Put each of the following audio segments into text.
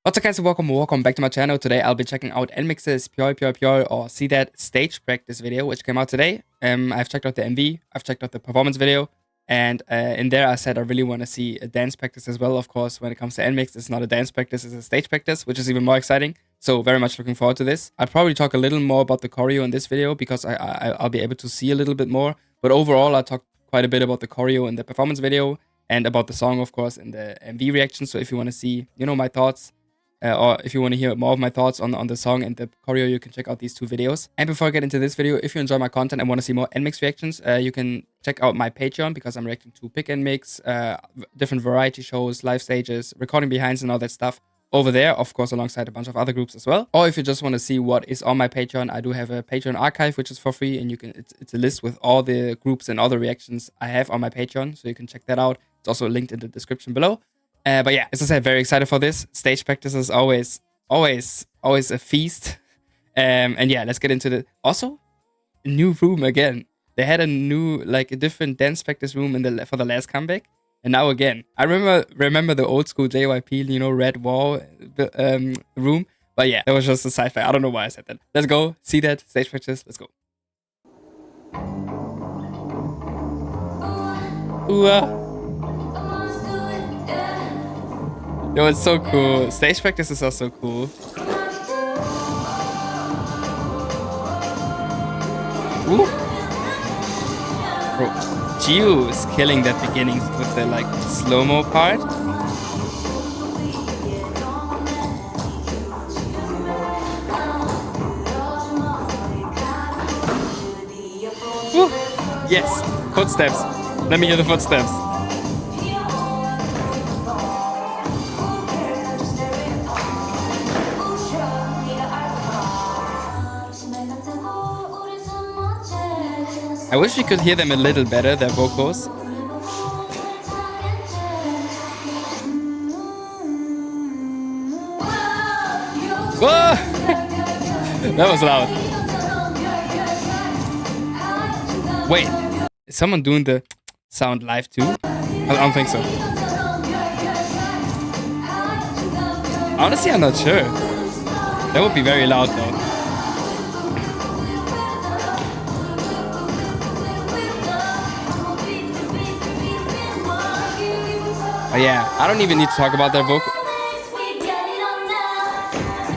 What's up guys, welcome back to my channel. Today I'll be checking out NMIXX's Pure or See That stage practice video, which came out today. I've checked out the MV, I've checked out the performance video, and in there I said I really want to see a dance practice as well. Of course, when it comes to NMIXX, it's not a dance practice, it's a stage practice, which is even more exciting. So very much looking forward to this. I'll probably talk a little more about the choreo in this video because I'll be able to see a little bit more. But overall, I'll talk quite a bit about the choreo in the performance video and about the song, of course, in the MV reaction. So if you want to see, my thoughts, or if you want to hear more of my thoughts on the song and the choreo, you can check out these two videos. And before I get into this video, if you enjoy my content and want to see more NMIXX reactions, you can check out my Patreon because I'm reacting to Pick and Mix, different variety shows, live stages, recording behinds and all that stuff over there, of course, alongside a bunch of other groups as well. Or if you just want to see what is on my Patreon, I do have a Patreon archive, which is for free, and you can it's a list with all the groups and all the reactions I have on my Patreon, so you can check that out. It's also linked in the description below. But yeah, as I said, very excited for this. Stage practice is always a feast. And yeah, let's get into the also a new room again. They had a new a different dance practice room for the last comeback, and now again. I remember the old school JYP, red wall room. But yeah, that was just a sci-fi. I don't know why I said that. Let's go see that stage practice. Let's go. Ooh. Yo, it's so cool. Stage practices are so cool. Ooh. Bro, Gio is killing that beginning with the slow-mo part. Ooh. Yes, footsteps. Let me hear the footsteps. I wish we could hear them a little better, their vocals. Whoa! That was loud. Wait, is someone doing the sound live too? I don't think so. Honestly, I'm not sure. That would be very loud though. Oh yeah, I don't even need to talk about their vocals.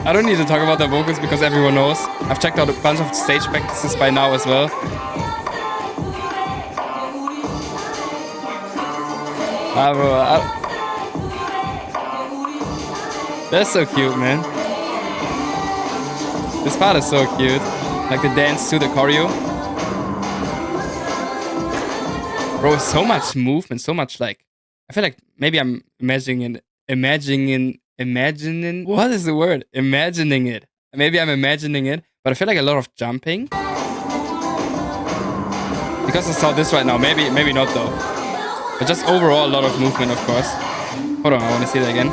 I don't need to talk about their vocals because everyone knows. I've checked out a bunch of stage practices by now as well. They're so cute, man. This part is so cute. Like the dance to the choreo. Bro, so much movement, so much I feel like maybe I'm imagining, what is the word? Imagining it. Maybe I'm imagining it, but I feel like a lot of jumping. Because I saw this right now, maybe not though. But just overall a lot of movement, of course. Hold on, I want to see that again.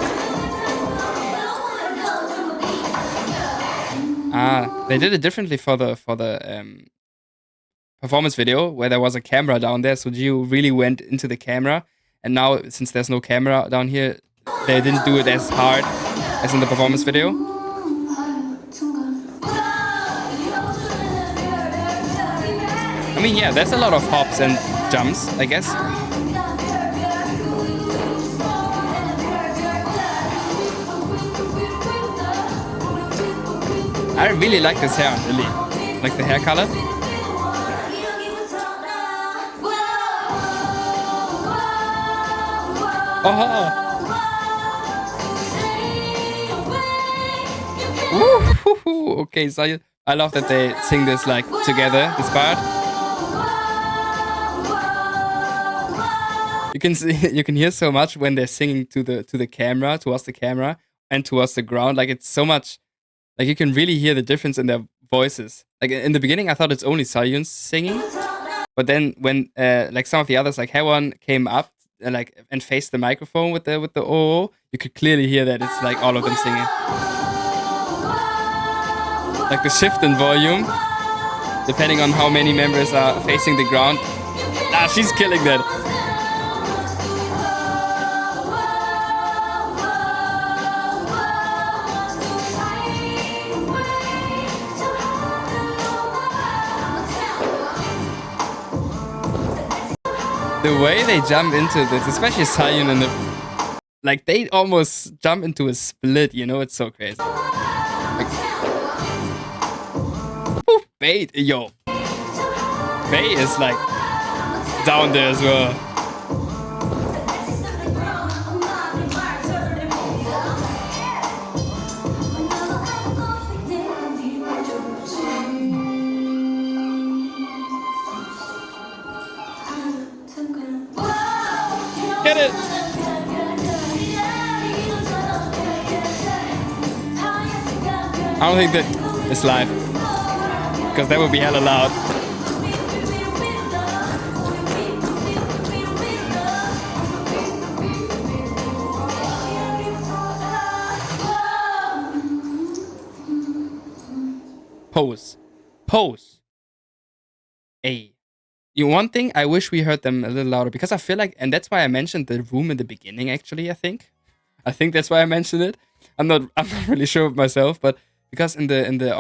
They did it differently for the performance video where there was a camera down there, so Gio really went into the camera. And now, since there's no camera down here, they didn't do it as hard as in the performance video. I mean, yeah, there's a lot of hops and jumps, I guess. I really like this hair, really. Like the hair color. Oh! Woo! Okay, so I love that they sing this together, this part. You can see, you can hear so much when they're singing to the camera, towards the camera, and towards the ground. It's so much. You can really hear the difference in their voices. In the beginning, I thought it's only Seyun's singing, but then when some of the others, like Haewon, came up and faced the microphone with the oh, you could clearly hear that it's all of them singing. The shift in volume, depending on how many members are facing the ground. She's killing that. The way they jump into this, especially Sayun and the... Like, they almost jump into a split, you know? It's so crazy. Like, oh, Bait, yo. Bait is, like, down there as well. Get it! I don't think that it's live, because that would be hella loud. Pose. Pose. Hey. One thing, I wish we heard them a little louder, because I feel like, and that's why I mentioned the room in the beginning, actually, I think that's why I mentioned it. I'm not really sure of myself, but because in the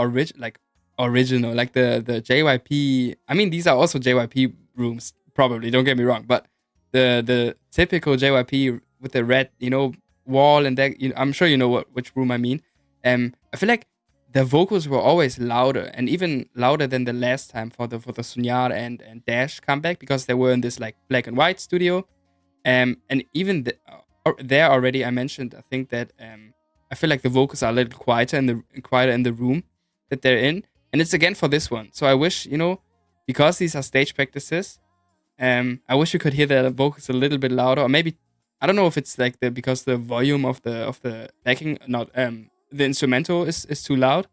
original, like the JYP, I mean, these are also JYP rooms, probably, don't get me wrong, but the typical JYP with the red, you know, wall and that, I'm sure you know which room I mean. I feel like the vocals were always louder, and even louder than the last time for the Sunyar and Dash comeback, because they were in this like black and white studio. And even there already I mentioned, I think that I feel like the vocals are a little quieter in the room that they're in, and it's again for this one. So I wish, you know, because these are stage practices, I wish we could hear the vocals a little bit louder, or maybe I don't know if it's like because the volume of the backing, not the instrumental is too loud,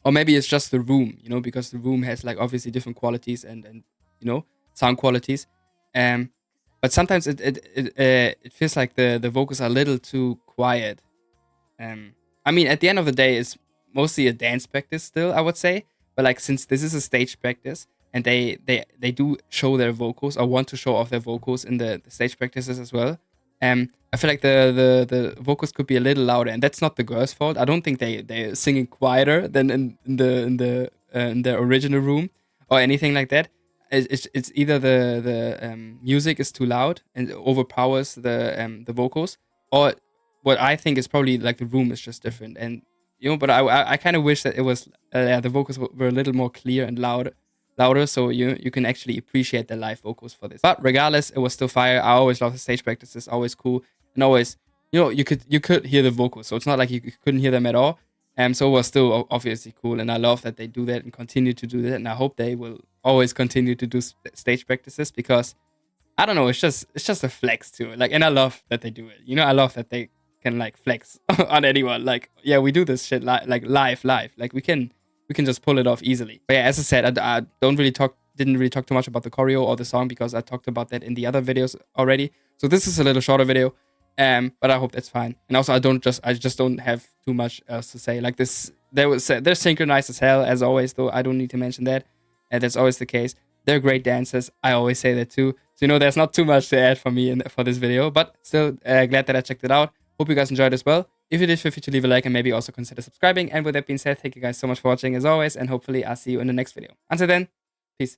or maybe it's just the room, you know, because the room has like obviously different qualities and you know, sound qualities. But sometimes it feels like the vocals are a little too quiet. I mean, at the end of the day, it's mostly a dance practice still, I would say. But like, since this is a stage practice and they do show their vocals or want to show off their vocals in the stage practices as well, I feel like the vocals could be a little louder, and that's not the girls' fault. I don't think they're singing quieter than in the original room or anything like that. It's either the music is too loud and overpowers the vocals, or what I think is probably like the room is just different. And you know, but I kind of wish that it was the vocals were a little more clear and louder, so you can actually appreciate the live vocals for this. But regardless, it was still fire. I always love the stage practices, always cool, and always, you know, you could hear the vocals, so it's not like you couldn't hear them at all. So it was still obviously cool, and I love that they do that and continue to do that, and I hope they will always continue to do stage practices, because I don't know, it's just a flex too. Like, and I love that they do it. You know, I love that they can like flex on anyone. Like, yeah, we do this shit like live. Like we can just pull it off easily. But yeah, as I said, I didn't really talk too much about the choreo or the song, because I talked about that in the other videos already. So this is a little shorter video, but I hope that's fine. And also, I just don't have too much else to say. Like this, they're synchronized as hell as always, though I don't need to mention that. And that's always the case. They're great dancers. I always say that too. So you know, there's not too much to add for me for this video, but still glad that I checked it out. Hope you guys enjoyed as well. If you did, feel free to leave a like and maybe also consider subscribing. And with that being said, thank you guys so much for watching as always, and hopefully I'll see you in the next video. Until then, peace.